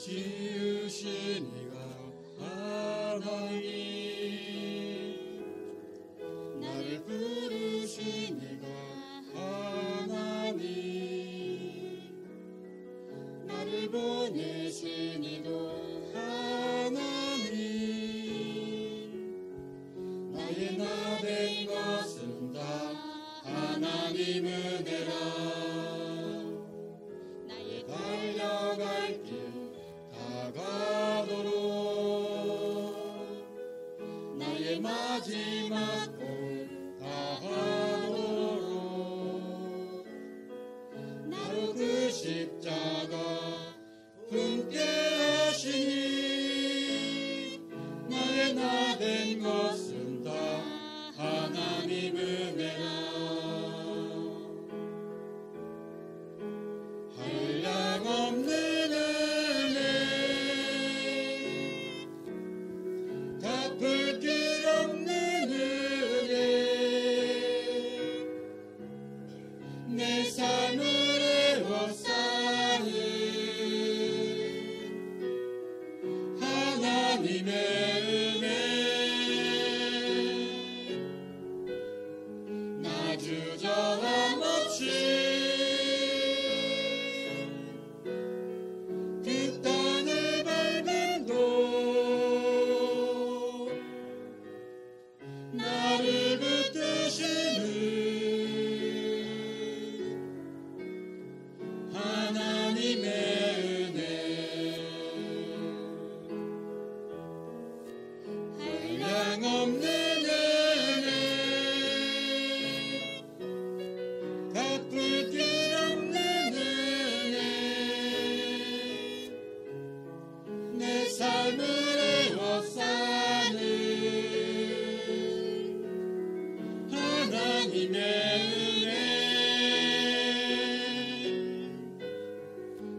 지으신 이가 하나님, 나를 부르신 이가 하나님, 나를 보내신 이도 하나님, 나의 나 된 것은 다 하나님 은혜라. 나의 달려갈 길 다가도록 나의 마지막 꿈 다하도록 나로 그 십자가 품게 하시니 나의 나 된 것은 다 하나님 은혜라. 한량없는 은혜, 갚을 길 없는 은혜, 내 삶을 애워싸는 하나님의 은혜, 나 주저함 없이 그 땅을 밟음도 나를 붙드시는 하나님의 은혜, 한량없는 은혜, 갚을 길 없는 은혜, 내 삶을 애워싸는 하나님의 은혜,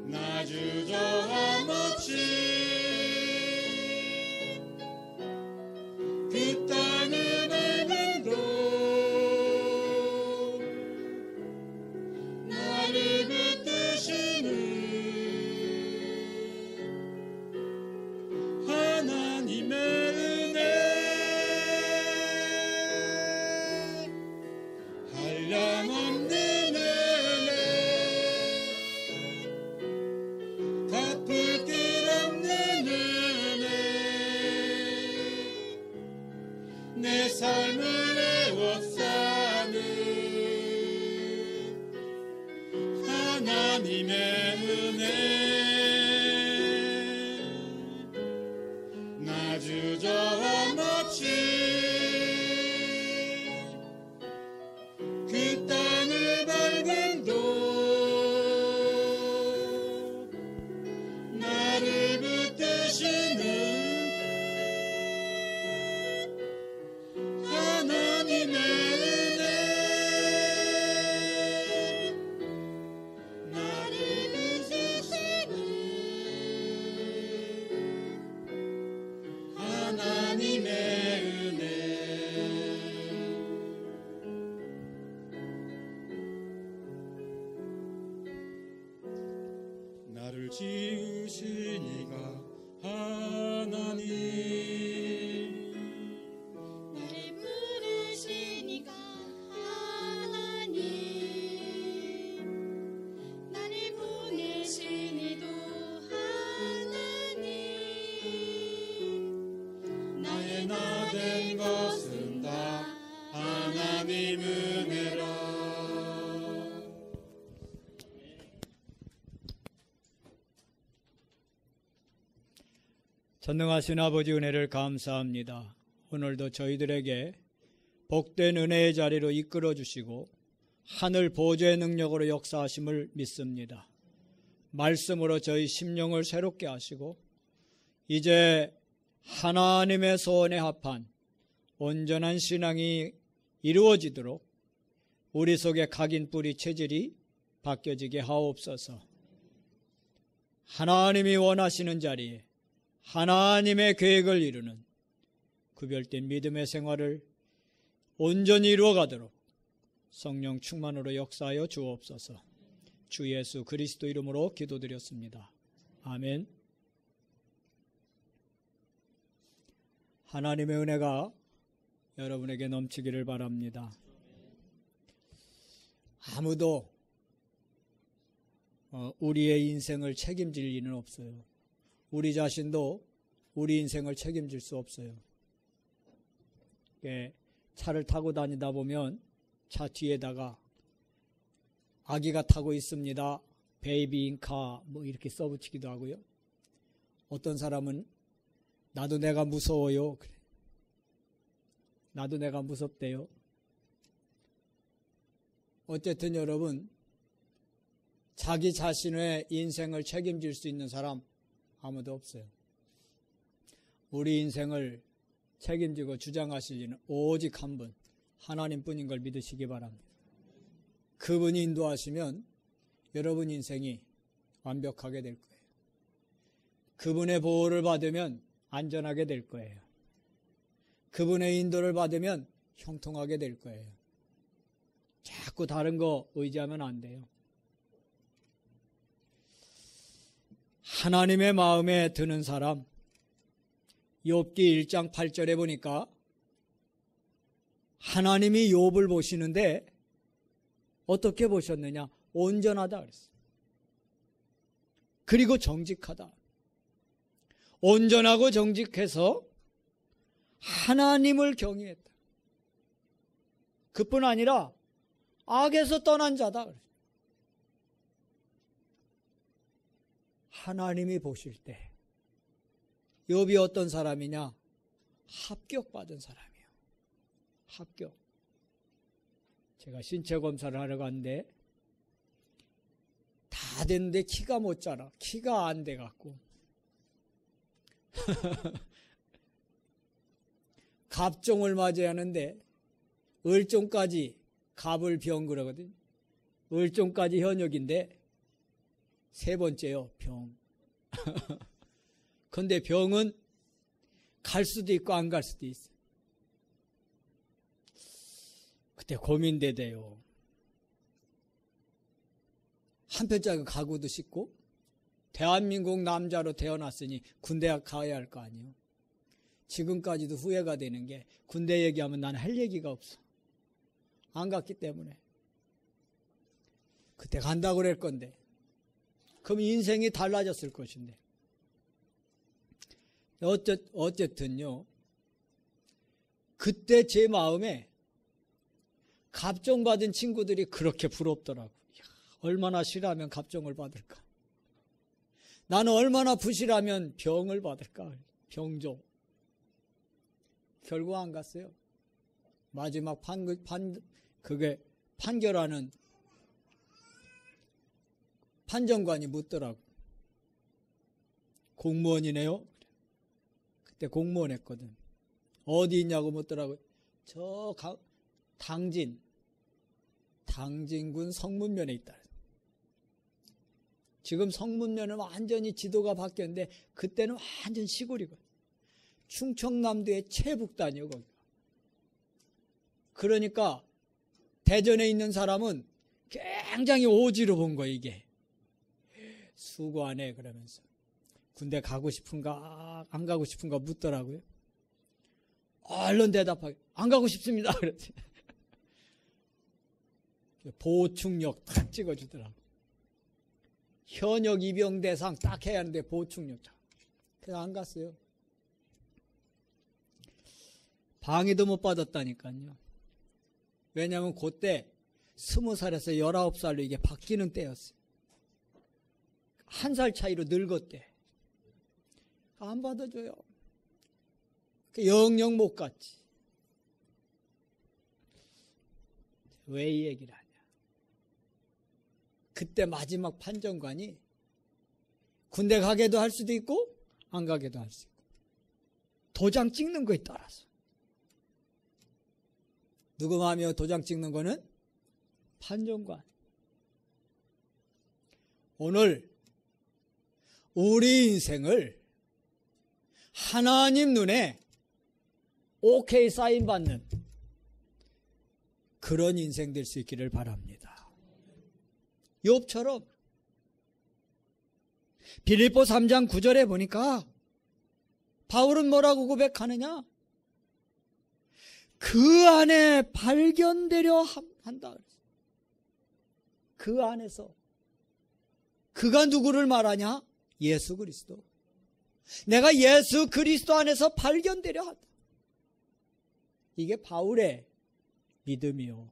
나 주저함 없이 그 땅을 밟음도 나를 붙드시는 하나님의 은혜, 한량없는 은혜, 갚을 길 없는 은혜, 내 삶을 애워싸는 하나님의 은혜, 나 주저함 없이 그 땅을 밟음도 나를 붙드시는 하나님의 은혜, 나를 붙드시는 하나님의 은혜. 나를 지으신 이가 하나님, 나를 부르신 이가 하나님, 나를 보내신 이도 하나님, 나의 나 된 것은 다 하나님 은혜라. 전능하신 아버지 은혜를 감사합니다. 오늘도 저희들에게 복된 은혜의 자리로 이끌어 주시고 하늘 보좌의 능력으로 역사하심을 믿습니다. 말씀으로 저희 심령을 새롭게 하시고 이제 하나님의 소원에 합한 온전한 신앙이 이루어지도록 우리 속의 각인 뿌리 체질이 바뀌어지게 하옵소서. 하나님이 원하시는 자리에 하나님의 계획을 이루는 구별된 믿음의 생활을 온전히 이루어가도록 성령 충만으로 역사하여 주옵소서. 주 예수 그리스도 이름으로 기도드렸습니다. 아멘. 하나님의 은혜가 여러분에게 넘치기를 바랍니다. 아무도 우리의 인생을 책임질 리는 없어요. 우리 자신도 우리 인생을 책임질 수 없어요. 차를 타고 다니다 보면 차 뒤에다가 아기가 타고 있습니다. 베이비 인카 뭐 이렇게 써붙이기도 하고요. 어떤 사람은 나도 내가 무서워요. 그래. 나도 내가 무섭대요. 어쨌든 여러분, 자기 자신의 인생을 책임질 수 있는 사람 아무도 없어요. 우리 인생을 책임지고 주장하실 이는 오직 한 분, 하나님뿐인 걸 믿으시기 바랍니다. 그분이 인도하시면 여러분 인생이 완벽하게 될 거예요. 그분의 보호를 받으면 안전하게 될 거예요. 그분의 인도를 받으면 형통하게 될 거예요. 자꾸 다른 거 의지하면 안 돼요. 하나님의 마음에 드는 사람, 욥기 1장 8절에 보니까 하나님이 욥을 보시는데 어떻게 보셨느냐? 온전하다 그랬어요. 그리고 정직하다. 온전하고 정직해서 하나님을 경외했다. 그뿐 아니라 악에서 떠난 자다 그랬어요. 하나님이 보실 때 욥이 어떤 사람이냐? 합격받은 사람이에요. 합격. 제가 신체 검사를 하러 갔는데 다 됐는데 키가 못 자라. 키가 안 돼갖고 갑종을 맞아야 하는데 을종까지 갑을병 그러거든요. 을종까지 현역인데 세 번째요, 병. 근데 병은 갈 수도 있고 안 갈 수도 있어요. 그때 고민되대요. 한편짝은 가고도 싶고 대한민국 남자로 태어났으니 군대 가야 할 거 아니에요. 지금까지도 후회가 되는 게 군대 얘기하면 나는 할 얘기가 없어. 안 갔기 때문에. 그때 간다고 그럴 건데 그럼 인생이 달라졌을 것인데. 어쨌든요. 그때 제 마음에 갑종받은 친구들이 그렇게 부럽더라고. 얼마나 싫어하면 갑종을 받을까. 나는 얼마나 부실하면 병을 받을까. 병종. 결국 안 갔어요. 마지막 판결하는 판정관이 묻더라고. 공무원이네요. 그때 공무원 했거든. 어디 있냐고 묻더라고. 저 당진군 성문면에 있다. 지금 성문면은 완전히 지도가 바뀌었는데 그때는 완전 시골이거든. 충청남도의 최북단이요, 거기가. 그러니까 대전에 있는 사람은 굉장히 오지로 본 거야, 이게. 수고하네, 그러면서. 군대 가고 싶은가, 안 가고 싶은가 묻더라고요. 얼른 대답하게, 안 가고 싶습니다. 그랬지. 보충력 탁 찍어주더라고. 현역 입영 대상 딱 해야 하는데 보충력. 그래서 안 갔어요. 방해도 못 받았다니까요. 왜냐하면 그때 20살에서 19살로 이게 바뀌는 때였어요. 한 살 차이로 늙었대. 안 받아줘요. 영영 못 갔지. 왜 이 얘기를 하냐. 그때 마지막 판정관이 군대 가게도 할 수도 있고 안 가게도 할 수 있고 도장 찍는 거에 따라서 누구 마음이요? 도장 찍는 거는 판정관. 오늘 우리 인생을 하나님 눈에 오케이 사인 받는 그런 인생 될 수 있기를 바랍니다. 욥처럼 빌립보 3장 9절에 보니까 바울은 뭐라고 고백하느냐? 그 안에 발견되려 한다. 그 안에서. 그가 누구를 말하냐? 예수 그리스도. 내가 예수 그리스도 안에서 발견되려 한다. 이게 바울의 믿음이요.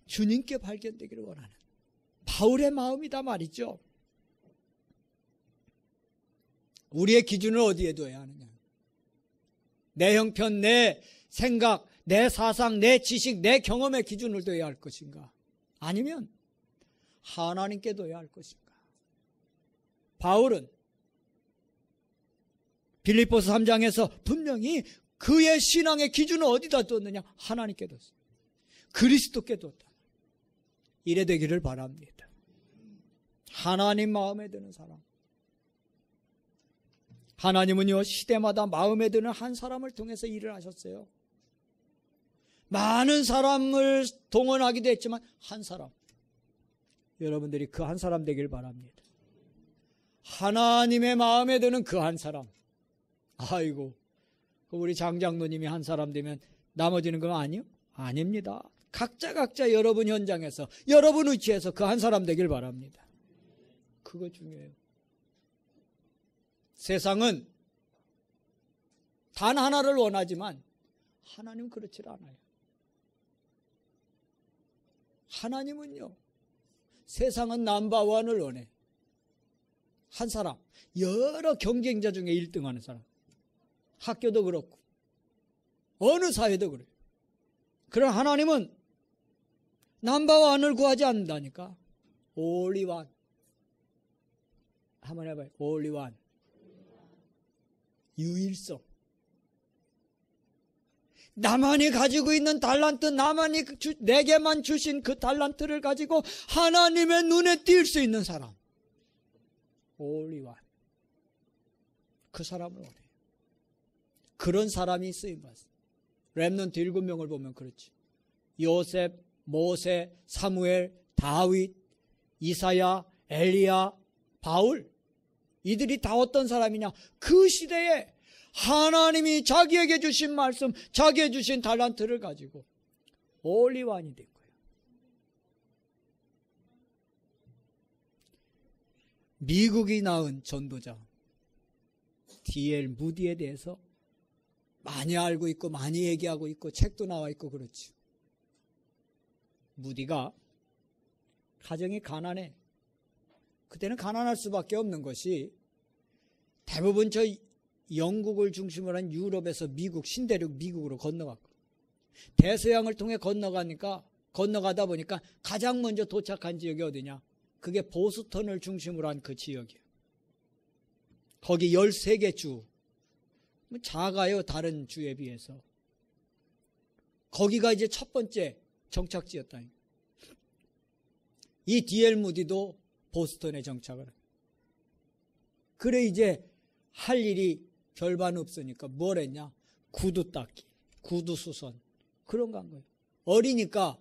주님께 발견되기를 원하는 바울의 마음이다 말이죠. 우리의 기준을 어디에 둬야 하느냐? 내 형편, 내 생각, 내 사상, 내 지식, 내 경험의 기준을 둬야 할 것인가? 아니면 하나님께 둬야 할 것인가? 바울은 빌립보서 3장에서 분명히 그의 신앙의 기준을 어디다 뒀느냐? 하나님께 뒀어요. 그리스도께 뒀다. 이래 되기를 바랍니다. 하나님 마음에 드는 사람. 하나님은요, 시대마다 마음에 드는 한 사람을 통해서 일을 하셨어요. 많은 사람을 동원하기도 했지만 한 사람. 여러분들이 그 한 사람 되길 바랍니다. 하나님의 마음에 드는 그 한 사람. 아이고, 우리 장장로님이 한 사람 되면 나머지는 그거 아니요? 아닙니다. 각자 여러분 현장에서, 여러분 위치에서 그 한 사람 되길 바랍니다. 그거 중요해요. 세상은 단 하나를 원하지만 하나님은 그렇지 않아요. 하나님은요, 세상은 넘버원을 원해. 한 사람, 여러 경쟁자 중에 1등하는 사람. 학교도 그렇고 어느 사회도 그래요. 그러나 하나님은 넘버원을 구하지 않는다니까. only one. 한번 해봐요. only one. 유일성. 나만이 가지고 있는 달란트, 나만이 내게만 주신 그 달란트를 가지고 하나님의 눈에 띌 수 있는 사람. only one. 그 사람을 원해요. 그런 사람이 쓰임받습니다. 렘넌트 7명을 보면 그렇지. 요셉, 모세, 사무엘, 다윗, 이사야, 엘리야, 바울. 이들이 다 어떤 사람이냐? 그 시대에 하나님이 자기에게 주신 말씀, 자기에게 주신 달란트를 가지고 올리완이 된 거예요. 미국이 낳은 전도자 D.L. 무디에 대해서 많이 알고 있고 많이 얘기하고 있고 책도 나와 있고 그렇지. 무디가 가정이 가난해. 그때는 가난할 수밖에 없는 것이 대부분 저 영국을 중심으로 한 유럽에서 미국, 신대륙 미국으로 건너갔고 대서양을 통해 건너가다 보니까 가장 먼저 도착한 지역이 어디냐? 그게 보스턴을 중심으로 한 그 지역이에요. 거기 13개 주. 작아요, 다른 주에 비해서. 거기가 이제 첫 번째 정착지였다. 이 D.L. 무디도 보스턴에 정착을. 그래 이제 할 일이 별반 없으니까 뭘 했냐? 구두 닦기, 구두 수선 그런 거 한 거예요. 어리니까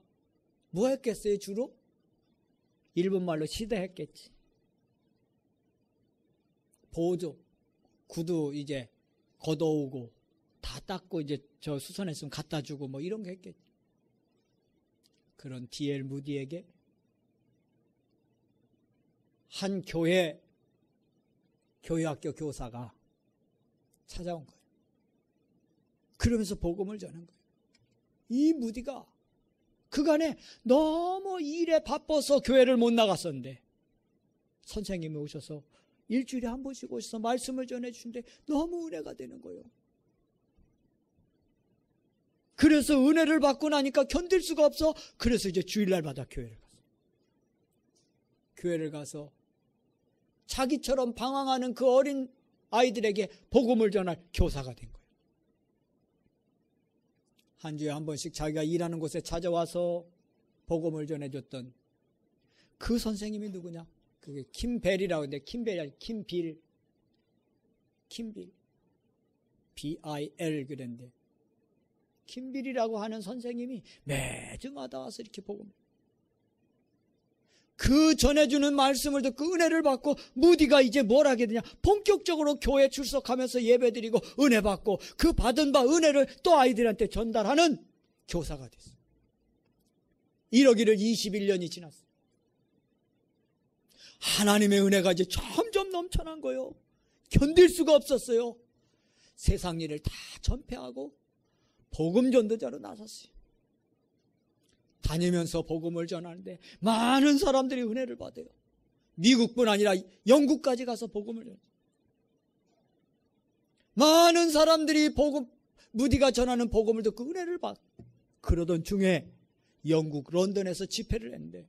뭐 했겠어요 주로? 일본 말로 시대했겠지. 보조, 구두 이제 걷어오고 다 닦고 이제 저 수선했으면 갖다 주고 뭐 이런 거 했겠지. 그런 D.L. 무디에게 한 교회학교 교사가 찾아온 거예요. 그러면서 복음을 전한 거예요. 이 무디가 그간에 너무 일에 바빠서 교회를 못 나갔었는데 선생님이 오셔서 일주일에 한 번씩 오셔서 말씀을 전해주신데 너무 은혜가 되는 거예요. 그래서 은혜를 받고 나니까 견딜 수가 없어. 그래서 이제 주일날마다 교회를 가서 자기처럼 방황하는 그 어린 아이들에게 복음을 전할 교사가 된 거예요. 한 주에 한 번씩 자기가 일하는 곳에 찾아와서 복음을 전해줬던 그 선생님이 누구냐? 그게 김벨이라고 하는데 김빌 B-I-L 그랬는데 김빌이라고 하는 선생님이 매주마다 와서 이렇게 복음. 그 전해주는 말씀을 듣고 은혜를 받고 무디가 이제 뭘 하게 되냐? 본격적으로 교회 출석하면서 예배드리고 은혜 받고 그 받은 바 은혜를 또 아이들한테 전달하는 교사가 됐어요. 이러기를 21년이 지났어요. 하나님의 은혜가 이제 점점 넘쳐난 거예요. 견딜 수가 없었어요. 세상 일을 다 전폐하고 복음 전도자로 나섰어요. 다니면서 복음을 전하는데 많은 사람들이 은혜를 받아요. 미국뿐 아니라 영국까지 가서 복음을 전해요. 많은 사람들이 무디가 전하는 복음을 듣고 은혜를 받고, 그러던 중에 영국 런던에서 집회를 했는데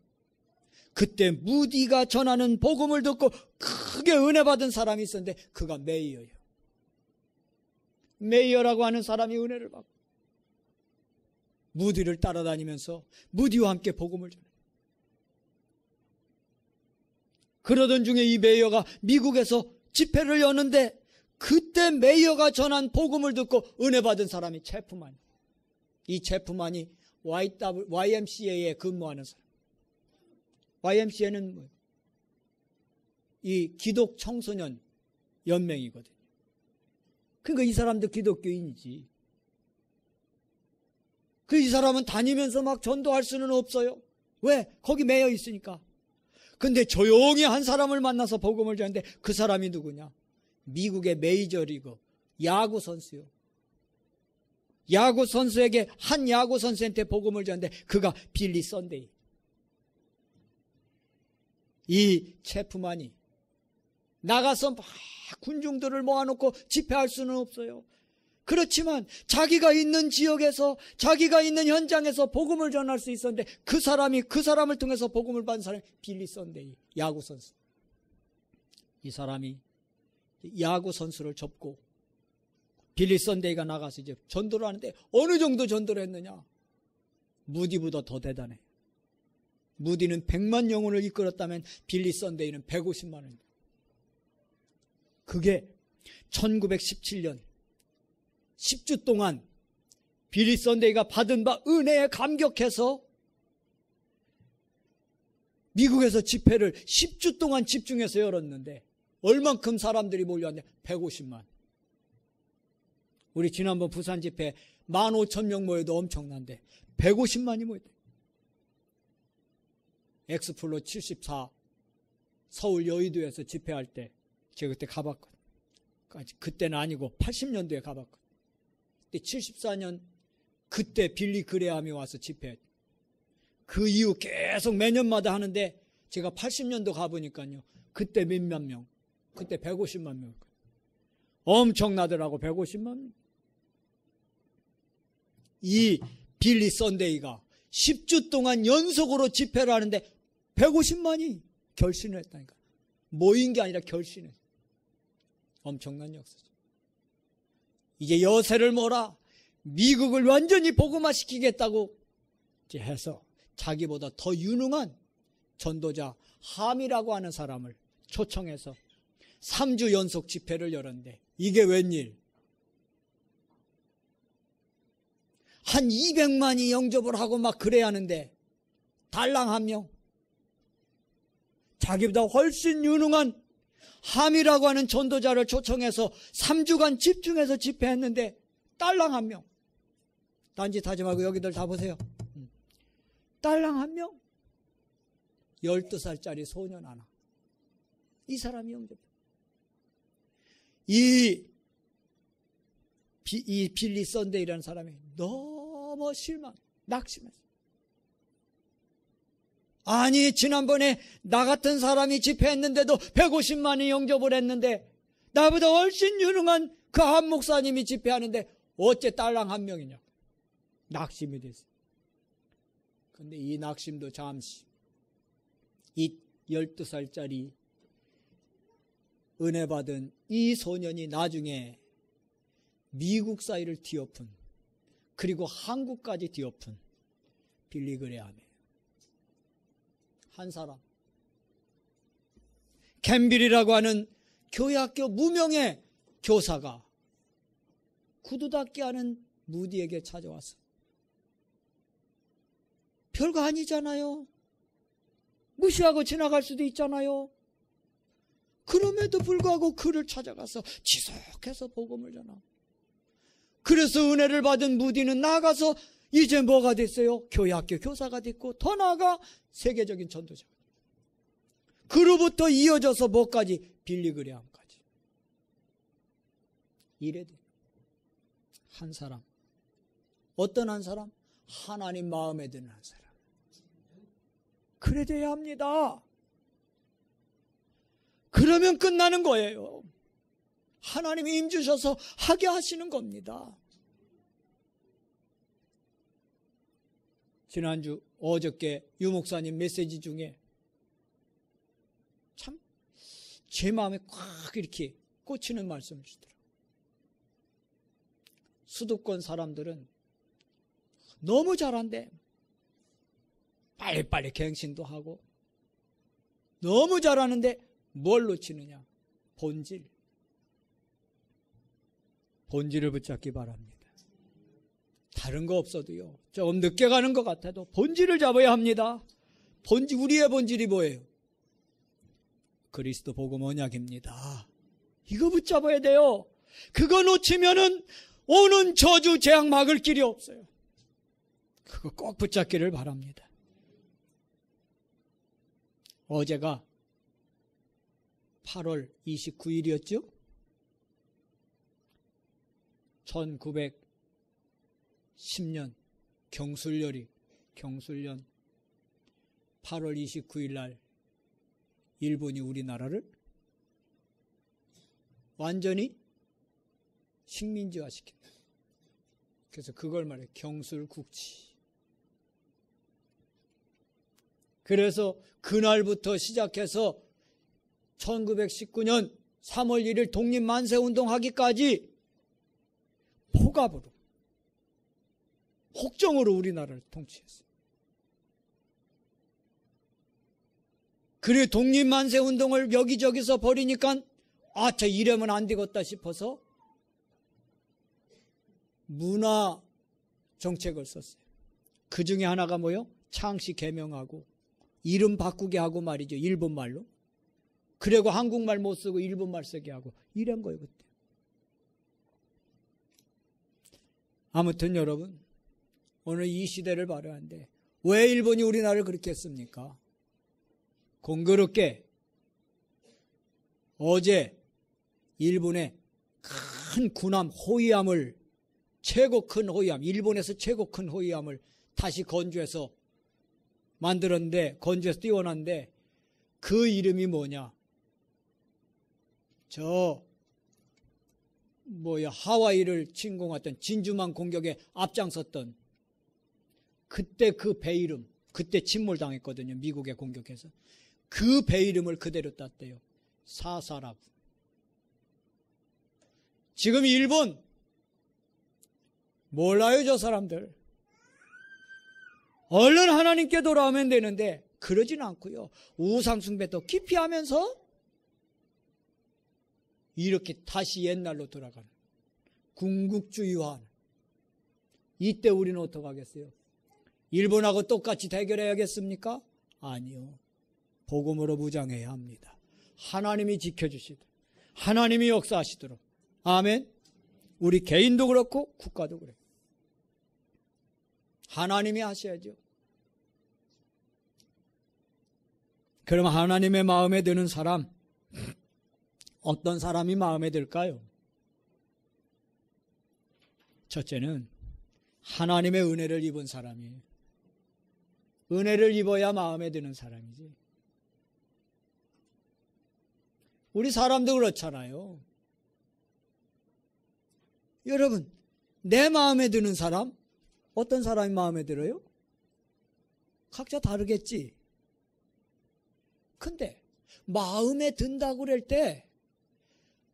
그때 무디가 전하는 복음을 듣고 크게 은혜 받은 사람이 있었는데 그가 메이어예요. 메이어라고 하는 사람이 은혜를 받고 무디를 따라다니면서 무디와 함께 복음을 전해요. 그러던 중에 이 메이어가 미국에서 집회를 여는데 그때 메이어가 전한 복음을 듣고 은혜 받은 사람이 체프만이에요. 이 체프만이 YMCA에 근무하는 사람. YMCA는 이 기독 청소년 연맹이거든요. 그러니까 이 사람도 기독교인이지. 이 사람은 다니면서 막 전도할 수는 없어요. 왜? 거기 매여 있으니까. 근데 조용히 한 사람을 만나서 복음을 전하는데 그 사람이 누구냐? 미국의 메이저리그 야구 선수요. 야구 선수에게 한 야구 선수한테 복음을 전하는데 그가 빌리 선데이. 이 체프만이 나가서 막 군중들을 모아놓고 집회할 수는 없어요. 그렇지만 자기가 있는 지역에서 자기가 있는 현장에서 복음을 전할 수 있었는데 그 사람을 통해서 복음을 받은 사람이 빌리 선데이 야구 선수. 이 사람이 야구 선수를 접고 빌리 선데이가 나가서 이제 전도를 하는데 어느 정도 전도를 했느냐? 무디보다 더 대단해. 무디는 100만 영혼을 이끌었다면 빌리 선데이는 150만 원입니다. 그게 1917년 10주 동안 빌리 선데이가 받은 바 은혜에 감격해서 미국에서 집회를 10주 동안 집중해서 열었는데 얼만큼 사람들이 몰려왔는데 150만. 우리 지난번 부산 집회 15,000명 모여도 엄청난데 150만이 모였대. 엑스플로 74 서울 여의도에서 집회할 때 제가 그때 가봤거든요. 그때는 아니고 80년도에 가봤거든요. 그때 74년 그때 빌리 그레함이 와서 집회했죠. 그 이후 계속 매년마다 하는데 제가 80년도 가보니까요. 그때 몇몇 명. 그때 150만 명. 엄청나더라고. 150만 명. 이 빌리 선데이가 10주 동안 연속으로 집회를 하는데 150만이 결신을 했다니까. 모인 게 아니라 결신을. 엄청난 역사죠. 이제 여세를 몰아 미국을 완전히 복음화시키겠다고 이제 해서 자기보다 더 유능한 전도자 함이라고 하는 사람을 초청해서 3주 연속 집회를 열었는데 이게 웬일? 한 200만이 영접을 하고 막 그래야 하는데 달랑 한 명. 자기보다 훨씬 유능한 함이라고 하는 전도자를 초청해서 3주간 집중해서 집회했는데 딸랑 한 명. 딴짓 하지 말고 여기들 다 보세요. 딸랑 한 명. 12살짜리 소년 하나. 이 사람이 영접. 이 빌리 선데이라는 사람이 너무 낙심했어. 아니 지난번에 나 같은 사람이 집회했는데도 150만이 영접을 했는데 나보다 훨씬 유능한 그 한 목사님이 집회하는데 어째 딸랑 한 명이냐. 낙심이 됐어요. 근데 이 낙심도 잠시 이 12살짜리 은혜 받은 이 소년이 나중에 미국 사이를 뒤엎은 그리고 한국까지 뒤엎은 빌리 그레함이에요. 한 사람. 캠빌이라고 하는 교회학교 무명의 교사가 구두 닦기 하는 무디에게 찾아왔어. 별거 아니잖아요. 무시하고 지나갈 수도 있잖아요. 그럼에도 불구하고 그를 찾아가서 지속해서 복음을 전하고, 그래서 은혜를 받은 무디는 나가서 이제 뭐가 됐어요? 교회 학교 교사가 됐고, 더 나아가 세계적인 전도자가 됐고, 그로부터 이어져서 뭐까지? 빌리그레함까지. 이래 돼. 한 사람. 어떤 한 사람? 하나님 마음에 드는 한 사람. 그래 돼야 합니다. 그러면 끝나는 거예요. 하나님이 힘 주셔서 하게 하시는 겁니다. 지난주 어저께 유 목사님 메시지 중에 참 제 마음에 꽉 이렇게 꽂히는 말씀을 주더라고요. 수도권 사람들은 너무 잘한대. 빨리빨리 갱신도 하고 너무 잘하는데 뭘 놓치느냐? 본질. 본질을 붙잡기 바랍니다. 다른 거 없어도요, 조금 늦게 가는 것 같아도 본질을 잡아야 합니다. 우리의 본질이 뭐예요? 그리스도 복음 언약입니다. 이거 붙잡아야 돼요. 그거 놓치면은 오는 저주 재앙 막을 길이 없어요. 그거 꼭 붙잡기를 바랍니다. 어제가 8월 29일이었죠? 1910년 경술년 8월 29일 날 일본이 우리나라를 완전히 식민지화시킨다. 그래서 그걸 말해 경술국치. 그래서 그날부터 시작해서 1919년 3월 1일 독립만세운동하기까지 포갑으로, 혹정으로 우리나라를 통치했어요. 그리고 독립만세운동을 여기저기서 벌이니까 저 이러면 안 되겠다 싶어서 문화 정책을 썼어요. 그 중에 하나가 뭐요? 창씨 개명하고 이름 바꾸게 하고 말이죠. 일본말로. 그리고 한국말 못 쓰고 일본말 쓰게 하고 이런 거예요. 그때. 아무튼 여러분, 오늘 이 시대를 바라는데 왜 일본이 우리나라를 그렇게 했습니까? 공교롭게 어제 일본의 큰 군함 호위함을, 최고 큰 호위함, 일본에서 최고 큰 호위함을 다시 건조해서 만들었는데, 건조해서 띄워놨는데 그 이름이 뭐냐? 하와이를 침공했던 진주만 공격에 앞장섰던 그때 그 배 이름, 그때 침몰당했거든요. 미국에 공격해서. 그 배 이름을 그대로 땄대요. 사사라고. 지금 일본 몰라요, 저 사람들. 얼른 하나님께 돌아오면 되는데 그러진 않고요. 우상숭배도 깊이 하면서 이렇게 다시 옛날로 돌아가는 궁극주의화하는. 이때 우리는 어떻게 하겠어요? 일본하고 똑같이 대결해야겠습니까? 아니요. 복음으로 무장해야 합니다. 하나님이 지켜주시도록, 하나님이 역사하시도록. 아멘. 우리 개인도 그렇고 국가도 그래요. 하나님이 하셔야죠. 그럼 하나님의 마음에 드는 사람, 어떤 사람이 마음에 들까요? 첫째는 하나님의 은혜를 입은 사람이에요. 은혜를 입어야 마음에 드는 사람이지. 우리 사람도 그렇잖아요. 여러분, 내 마음에 드는 사람, 어떤 사람이 마음에 들어요? 각자 다르겠지. 근데 마음에 든다고 그럴 때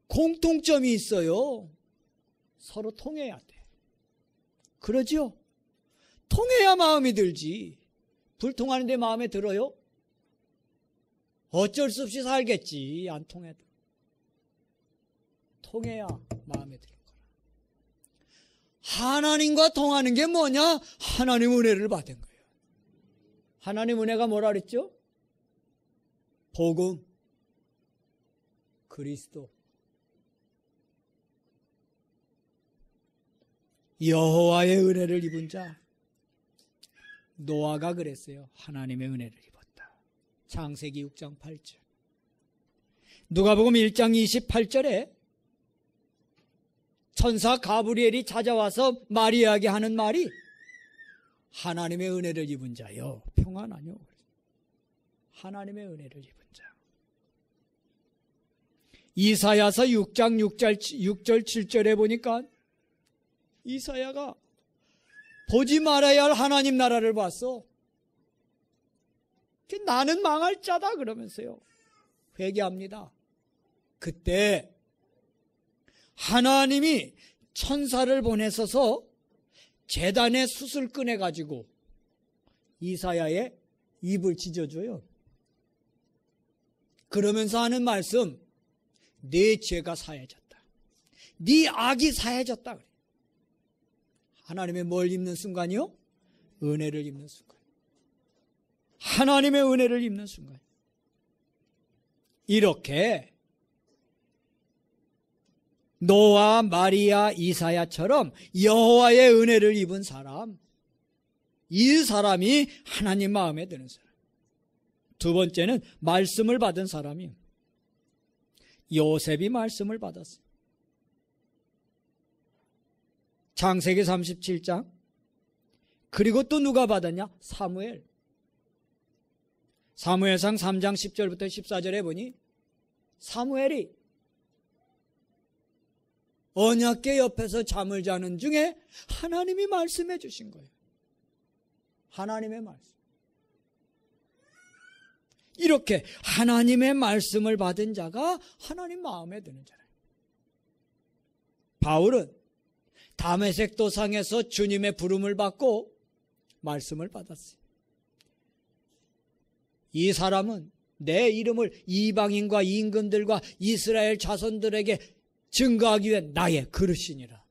공통점이 있어요. 서로 통해야 돼. 그러죠? 통해야 마음이 들지. 불통하는데 마음에 들어요? 어쩔 수 없이 살겠지. 안 통해도. 통해야 마음에 드는 거라. 하나님과 통하는 게 뭐냐? 하나님 은혜를 받은 거예요. 하나님 은혜가 뭐라 그랬죠? 복음, 그리스도. 여호와의 은혜를 입은 자. 노아가 그랬어요. 하나님의 은혜를 입었다. 창세기 6장 8절. 누가복음 1장 28절에 천사 가브리엘이 찾아와서 마리아에게 하는 말이 하나님의 은혜를 입은 자여 평안하뇨. 하나님의 은혜를 입은 자. 이사야서 6장 6절 7절에 보니까 이사야가 보지 말아야 할 하나님 나라를 봤어. 나는 망할 자다 그러면서요. 회개합니다. 그때 하나님이 천사를 보내서서 제단의 숯을 꺼내가지고 이사야의 입을 찢어줘요. 그러면서 하는 말씀, 네 죄가 사해졌다. 네 악이 사해졌다. 그래. 하나님의 뭘 입는 순간이요? 은혜를 입는 순간. 하나님의 은혜를 입는 순간. 이렇게 노아, 마리아, 이사야처럼 여호와의 은혜를 입은 사람, 이 사람이 하나님 마음에 드는 사람. 두 번째는 말씀을 받은 사람이요. 요셉이 말씀을 받았어요. 창세기 37장. 그리고 또 누가 받았냐? 사무엘. 사무엘상 3장 10절부터 14절에 보니 사무엘이 언약궤 옆에서 잠을 자는 중에 하나님이 말씀해 주신 거예요. 하나님의 말씀. 이렇게 하나님의 말씀을 받은 자가 하나님 마음에 드는 자예요. 바울은 다메섹 도상에서 주님의 부름을 받고 말씀을 받았어요. 이 사람은 내 이름을 이방인과 임금들과 이스라엘 자손들에게 증거하기 위해 나의 그릇이니라.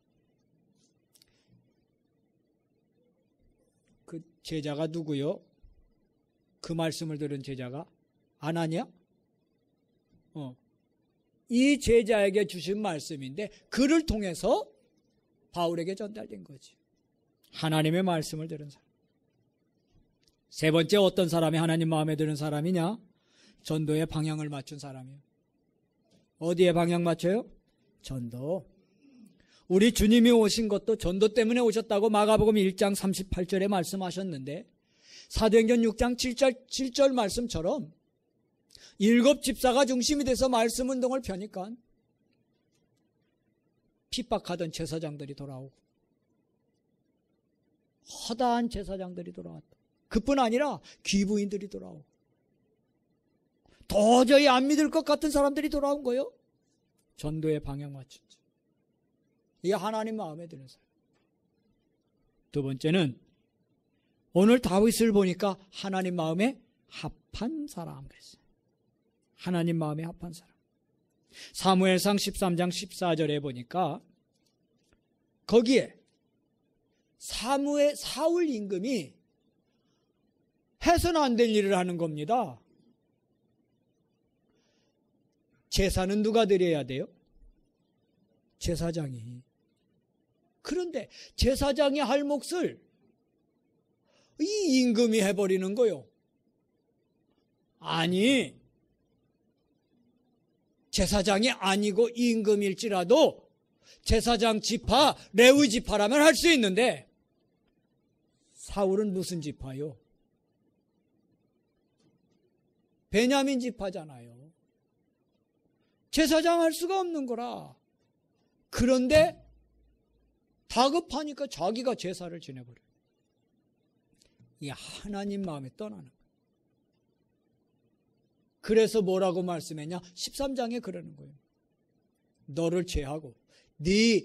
그 제자가 누구요? 그 말씀을 들은 제자가 아나니아? 이 제자에게 주신 말씀인데 그를 통해서 바울에게 전달된 거지. 하나님의 말씀을 들은 사람. 세 번째 어떤 사람이 하나님 마음에 드는 사람이냐? 전도의 방향을 맞춘 사람이에요. 어디에 방향 맞춰요? 전도. 우리 주님이 오신 것도 전도 때문에 오셨다고 마가복음 1장 38절에 말씀하셨는데 사도행전 6장 7절 말씀처럼 7 집사가 중심이 돼서 말씀 운동을 펴니까 핍박하던 제사장들이 돌아오고 허다한 제사장들이 돌아왔다. 그뿐 아니라 귀부인들이 돌아오고 도저히 안 믿을 것 같은 사람들이 돌아온 거예요. 전도의 방향 맞춘 자. 이게 하나님 마음에 드는 사람. 두 번째는 오늘 다윗을 보니까 하나님 마음에 합한 사람 그랬어요. 하나님 마음에 합한 사람. 사무엘상 13장 14절에 보니까 거기에 사울 임금이 해서는 안 될 일을 하는 겁니다. 제사는 누가 드려야 돼요? 제사장이. 그런데 제사장이 할 몫을 이 임금이 해버리는 거요. 아니, 제사장이 아니고 임금일지라도 제사장 지파, 레위 지파라면 할 수 있는데 사울은 무슨 지파요? 베냐민 지파잖아요. 제사장 할 수가 없는 거라. 그런데 다급하니까 자기가 제사를 지내버려요. 이게 하나님 마음에 떠나는 거예요. 그래서 뭐라고 말씀했냐? 13장에 그러는 거예요. 너를 제하고 네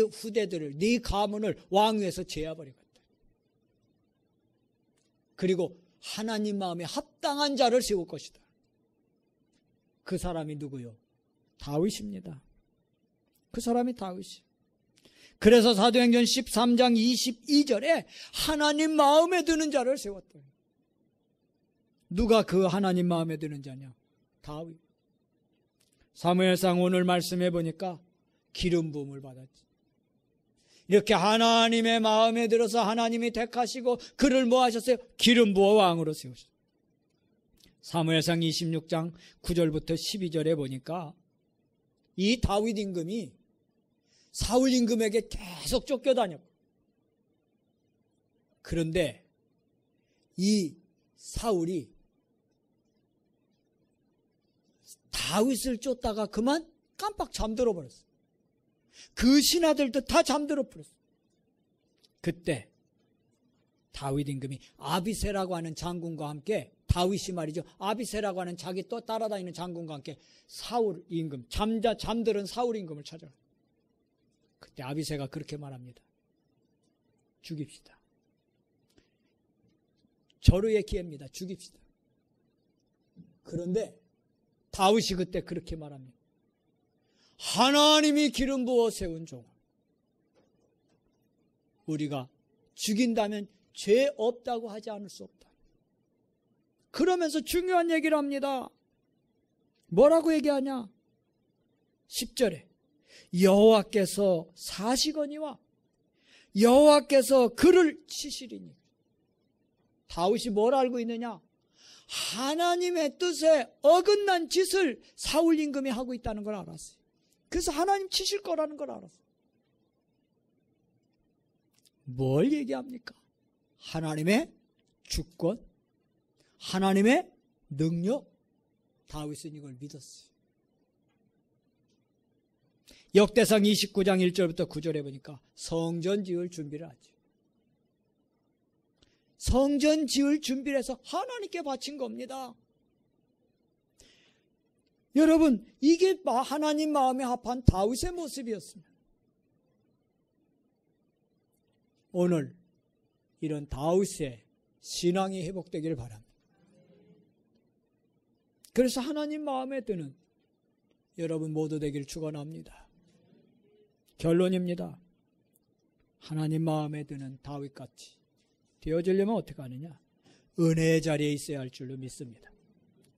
후대들을, 네 가문을 왕위에서 제하버리겠다. 그리고 하나님 마음에 합당한 자를 세울 것이다. 그 사람이 누구요? 다윗입니다. 그 사람이 다윗이에요. 그래서 사도행전 13장 22절에 하나님 마음에 드는 자를 세웠다. 누가 그 하나님 마음에 드는 자냐? 다윗. 사무엘상 오늘 말씀해 보니까 기름 부음을 받았지. 이렇게 하나님의 마음에 들어서 하나님이 택하시고 그를 뭐 하셨어요? 기름 부어 왕으로 세우셨어요. 사무엘상 26장 9절부터 12절에 보니까 이 다윗 임금이 사울 임금에게 계속 쫓겨다녔고, 그런데 이 사울이 다윗을 쫓다가 그만 깜빡 잠들어 버렸어. 그 신하들도 다 잠들어 버렸어. 그때 다윗 임금이 아비새라고 하는 장군과 함께, 다윗이 말이죠, 아비새라고 하는 자기 또 따라다니는 장군과 함께 사울 임금, 잠들은 사울 임금을 찾아가. 그때 아비새가 그렇게 말합니다. 죽입시다. 절호의 기회입니다. 죽입시다. 그런데 다윗이 그때 그렇게 말합니다. 하나님이 기름 부어 세운 종을 우리가 죽인다면 죄 없다고 하지 않을 수 없다. 그러면서 중요한 얘기를 합니다. 뭐라고 얘기하냐? 10절에 여호와께서 사시거니와 여호와께서 그를 치시리니. 다윗이 뭘 알고 있느냐? 하나님의 뜻에 어긋난 짓을 사울 임금이 하고 있다는 걸 알았어요. 그래서 하나님 치실 거라는 걸 알았어요. 뭘 얘기합니까? 하나님의 주권, 하나님의 능력. 다윗은 이걸 믿었어요. 역대상 29장 1절부터 9절에 보니까 성전 지을 준비를 하죠. 성전 지을 준비를 해서 하나님께 바친 겁니다. 여러분, 이게 하나님 마음에 합한 다윗의 모습이었습니다. 오늘 이런 다윗의 신앙이 회복되기를 바랍니다. 그래서 하나님 마음에 드는 여러분 모두 되기를 축원합니다. 결론입니다. 하나님 마음에 드는 다윗같이 되어지려면 어떻게 하느냐? 은혜의 자리에 있어야 할 줄로 믿습니다.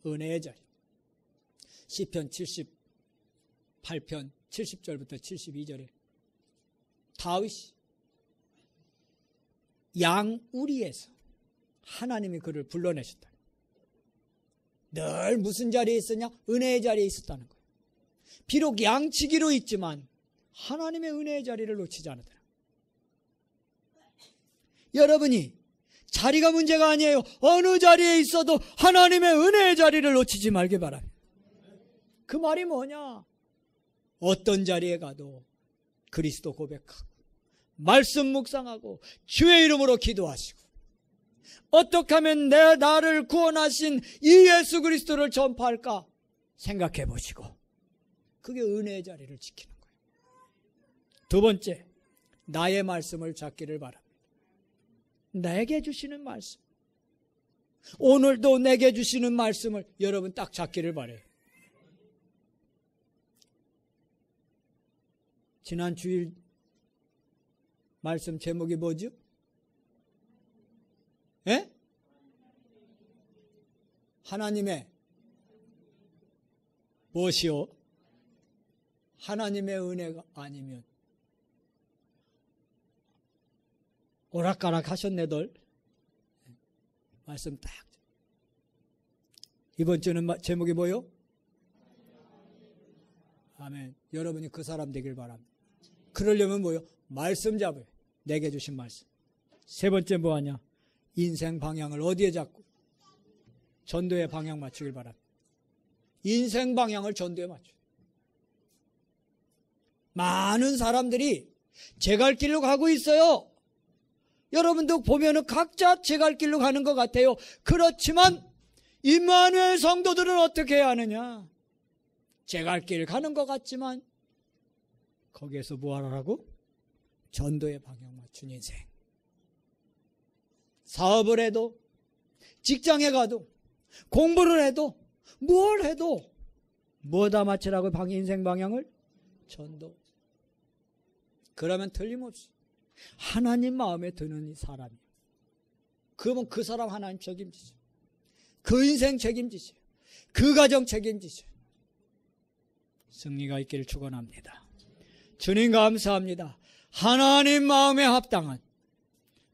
은혜의 자리. 시편 78편 70절부터 72절에 다윗이 양우리에서 하나님이 그를 불러내셨다. 늘 무슨 자리에 있었냐? 은혜의 자리에 있었다는 거예요. 비록 양치기로 있지만 하나님의 은혜의 자리를 놓치지 않았다. 여러분이 자리가 문제가 아니에요. 어느 자리에 있어도 하나님의 은혜의 자리를 놓치지 말기 바랍니다. 그 말이 뭐냐? 어떤 자리에 가도 그리스도 고백하고 말씀 묵상하고 주의 이름으로 기도하시고 어떻게 하면 나를 구원하신 이 예수 그리스도를 전파할까 생각해 보시고 그게 은혜의 자리를 지키는 거예요. 두 번째, 나의 말씀을 찾기를 바랍니다. 내게 주시는 말씀, 오늘도 내게 주시는 말씀을 여러분 딱 찾기를 바라요. 지난 주일 말씀 제목이 뭐죠? 예? 하나님의 무엇이요? 하나님의 은혜가 아니면 오락가락 하셨네들. 말씀 딱. 이번 주는 제목이 뭐요? 아멘. 여러분이 그 사람 되길 바랍니다. 그러려면 뭐요? 말씀 잡아요. 내게 주신 말씀. 세 번째 뭐하냐? 인생 방향을 어디에 잡고? 전도의 방향 맞추길 바랍니다. 인생 방향을 전도에 맞춰요. 많은 사람들이 제 갈 길로 가고 있어요. 여러분도 보면은 각자 제 갈 길로 가는 것 같아요. 그렇지만 임마누엘 성도들은 어떻게 해야 하느냐? 제 갈 길 가는 것 같지만 거기에서 뭐 하라고? 전도의 방향 맞춘 인생. 사업을 해도 직장에 가도 공부를 해도 뭘 해도 뭐다 맞추라고 인생 방향을? 전도. 그러면 틀림없이 하나님 마음에 드는 이 사람이에요. 그러면 그 사람 하나님 책임지죠. 그 인생 책임지세요. 그 가정 책임지세요. 승리가 있기를 축원합니다. 주님 감사합니다. 하나님 마음에 합당한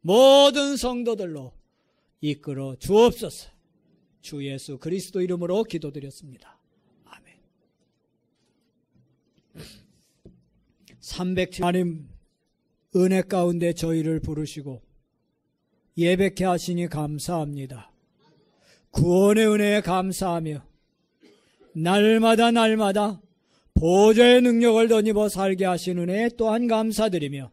모든 성도들로 이끌어 주옵소서. 주 예수 그리스도 이름으로 기도드렸습니다. 아멘. 307 하나님 은혜 가운데 저희를 부르시고 예배케 하시니 감사합니다. 구원의 은혜에 감사하며 날마다 보좌의 능력을 덧입어 살게 하신 은혜에 또한 감사드리며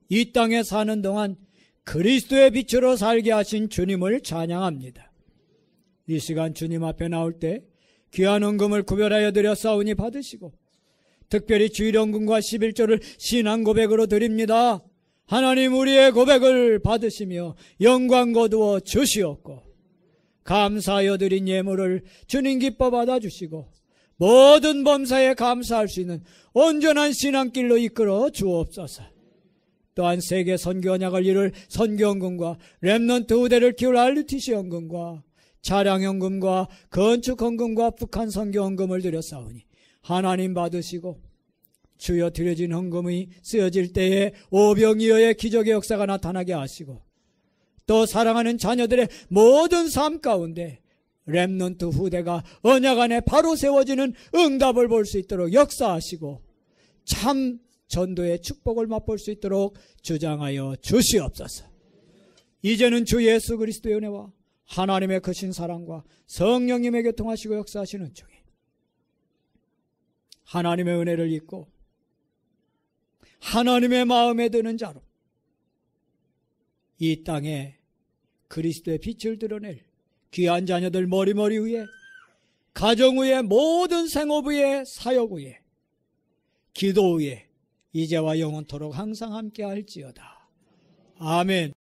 이 땅에 사는 동안 그리스도의 빛으로 살게 하신 주님을 찬양합니다. 이 시간 주님 앞에 나올 때 귀한 헌금을 구별하여 드렸사오니 받으시고 특별히 주일헌금과 11조를 신앙 고백으로 드립니다. 하나님 우리의 고백을 받으시며 영광 거두어 주시옵고 감사하여 드린 예물을 주님 기뻐 받아주시고 모든 범사에 감사할 수 있는 온전한 신앙길로 이끌어 주옵소서. 또한 세계 선교 언약을 이룰 선교헌금과 렘넌트 후대를 키울 RUTC 헌금과 차량헌금과 건축헌금과 북한 선교헌금을 드렸사오니 하나님 받으시고 주여 드려진 헌금이 쓰여질 때에 오병이어의 기적의 역사가 나타나게 하시고 또 사랑하는 자녀들의 모든 삶 가운데 렘넌트 후대가 언약 안에 바로 세워지는 응답을 볼 수 있도록 역사하시고 참 전도의 축복을 맛볼 수 있도록 주장하여 주시옵소서. 이제는 주 예수 그리스도의 은혜와 하나님의 크신 사랑과 성령님의 교통하시고 역사하시는 중에 하나님의 은혜를 잊고 하나님의 마음에 드는 자로 이 땅에 그리스도의 빛을 드러낼 귀한 자녀들 머리머리 위에 가정 위에 모든 생업 위에 사역 위에 기도 위에 이제와 영원토록 항상 함께 할지어다. 아멘.